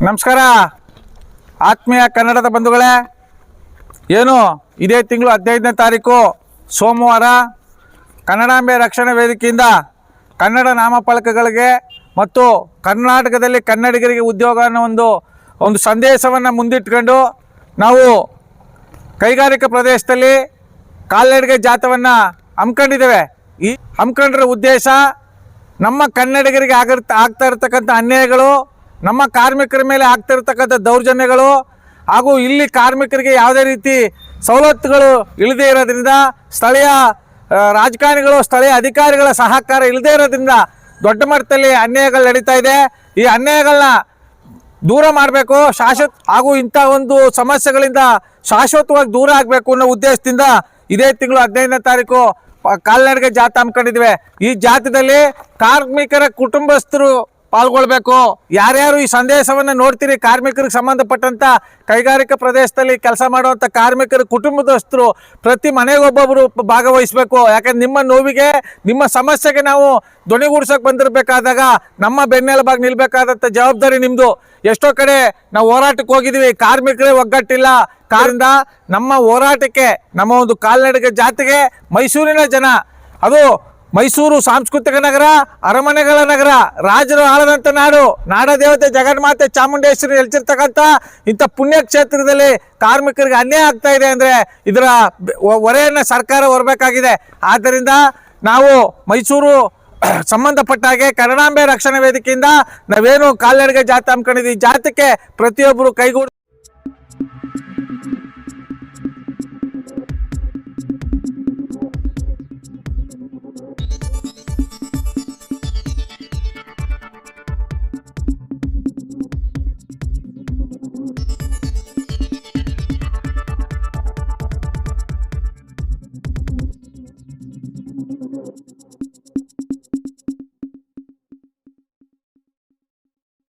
ನಮಸ್ಕಾರ ಆತ್ಮೀಯ ಕನ್ನಡದ ಬಂಧುಗಳೇ, ಏನು ಇದೇ ತಿಂಗಳು 15ನೇ ತಾರೀಕು ಸೋಮವಾರ ಕನ್ನಡಾಂಬೆ ರಕ್ಷಣಾ ವೇದಿಕೆಯಿಂದ ಕನ್ನಡ ನಾಮಫಲಕಗಳಿಗೆ ಮತ್ತು ಕರ್ನಾಟಕದಲ್ಲಿ ಕನ್ನಡಿಗರಿಗೆ ಉದ್ಯೋಗ ಅನ್ನೋ ಒಂದು ಸಂದೇಶವನ್ನು ಮುಂದಿಟ್ಕೊಂಡು ನಾವು ಕೈಗಾರಿಕಾ ಪ್ರದೇಶದಲ್ಲಿ ಕಾಲ್ನಡಿಗೆ ಜಾಥವನ್ನು ಹಮ್ಮಿಕೊಂಡಿದ್ದೇವೆ. ಈ ಹಮ್ಮಿಕೊಂಡಿರೋ ಉದ್ದೇಶ ನಮ್ಮ ಕನ್ನಡಿಗರಿಗೆ ಆಗ್ತಾ ಇರತಕ್ಕಂಥ ಅನ್ಯಾಯಗಳು, ನಮ್ಮ ಕಾರ್ಮಿಕರ ಮೇಲೆ ಆಗ್ತಿರ್ತಕ್ಕಂಥ ದೌರ್ಜನ್ಯಗಳು ಹಾಗೂ ಇಲ್ಲಿ ಕಾರ್ಮಿಕರಿಗೆ ಯಾವುದೇ ರೀತಿ ಸವಲತ್ತುಗಳು ಇಲ್ಲದೇ ಇರೋದ್ರಿಂದ, ಸ್ಥಳೀಯ ರಾಜಕಾರಣಿಗಳು ಸ್ಥಳೀಯ ಅಧಿಕಾರಿಗಳ ಸಹಕಾರ ಇಲ್ಲದೇ ಇರೋದ್ರಿಂದ ದೊಡ್ಡ ಮಟ್ಟದಲ್ಲಿ ಅನ್ಯಾಯಗಳು ನಡೀತಾ ಇದೆ. ಈ ಅನ್ಯಾಯಗಳನ್ನ ದೂರ ಮಾಡಬೇಕು, ಶಾಶ್ವತ ಹಾಗೂ ಇಂಥ ಒಂದು ಸಮಸ್ಯೆಗಳಿಂದ ಶಾಶ್ವತವಾಗಿ ದೂರ ಆಗಬೇಕು ಅನ್ನೋ ಉದ್ದೇಶದಿಂದ ಇದೇ ತಿಂಗಳು 15ನೇ ತಾರೀಕು ಕಾಲ್ನಡಿಗೆ ಜಾಥಾ ಹಮ್ಮಿಕೊಂಡಿದ್ವಿ. ಈ ಜಾಥಾದಲ್ಲಿ ಕಾರ್ಮಿಕರ ಕುಟುಂಬಸ್ಥರು ಪಾಲ್ಗೊಳ್ಬೇಕು. ಯಾರ್ಯಾರು ಈ ಸಂದೇಶವನ್ನು ನೋಡ್ತೀರಿ, ಕಾರ್ಮಿಕರಿಗೆ ಸಂಬಂಧಪಟ್ಟಂಥ ಕೈಗಾರಿಕಾ ಪ್ರದೇಶದಲ್ಲಿ ಕೆಲಸ ಮಾಡುವಂಥ ಕಾರ್ಮಿಕರ ಕುಟುಂಬದಸ್ಥರು ಪ್ರತಿ ಮನೆಗೊಬ್ಬೊಬ್ಬರು ಭಾಗವಹಿಸಬೇಕು. ಯಾಕಂದ್ರೆ ನಿಮ್ಮ ನೋವಿಗೆ, ನಿಮ್ಮ ಸಮಸ್ಯೆಗೆ ನಾವು ಧ್ವನಿಗೂಡಿಸೋಕೆ ಬಂದಿರಬೇಕಾದಾಗ ನಮ್ಮ ಬೆನ್ನೆಲುಬಾಗಿ ನಿಲ್ಬೇಕಾದಂಥ ಜವಾಬ್ದಾರಿ ನಿಮ್ಮದು. ಎಷ್ಟೋ ಕಡೆ ನಾವು ಹೋರಾಟಕ್ಕೆ ಹೋಗಿದ್ದೀವಿ, ಕಾರ್ಮಿಕರೇ ಒಗ್ಗಟ್ಟಿಲ್ಲ. ಕಾರಿಂದ ನಮ್ಮ ಹೋರಾಟಕ್ಕೆ, ನಮ್ಮ ಒಂದು ಕಾಲ್ನಡಿಗೆ ಜಾಥೆಗೆ ಮೈಸೂರಿನ ಜನ, ಅದು ಮೈಸೂರು ಸಾಂಸ್ಕೃತಿಕ ನಗರ, ಅರಮನೆಗಳ ನಗರ, ರಾಜರು ಆಳದಂಥ ನಾಡು, ನಾಡದೇವತೆ ಜಗನ್ಮಾತೆ ಚಾಮುಂಡೇಶ್ವರಿ ನೆಲೆಸಿರ್ತಕ್ಕಂಥ ಇಂಥ ಪುಣ್ಯಕ್ಷೇತ್ರದಲ್ಲಿ ಕಾರ್ಮಿಕರಿಗೆ ಅನ್ಯಾಯ ಆಗ್ತಾ ಇದೆ ಅಂದರೆ ಇದರ ಹೊರೆಯನ್ನು ಸರ್ಕಾರ ಹೊರಬೇಕಾಗಿದೆ. ಆದ್ದರಿಂದ ನಾವು ಮೈಸೂರು ಸಂಬಂಧಪಟ್ಟ ಹಾಗೆ ಕನ್ನಡಾಂಬೆ ರಕ್ಷಣಾ ವೇದಿಕೆಯಿಂದ ನಾವೇನು ಕಾಲ್ನಡಿಗೆ ಜಾಥಾ ಹಮ್ಮಿಕೊಂಡಿದ್ದೀವಿ, ಜಾಥಾಕ್ಕೆ ಪ್ರತಿಯೊಬ್ಬರು ಕೈಗೂಡಿ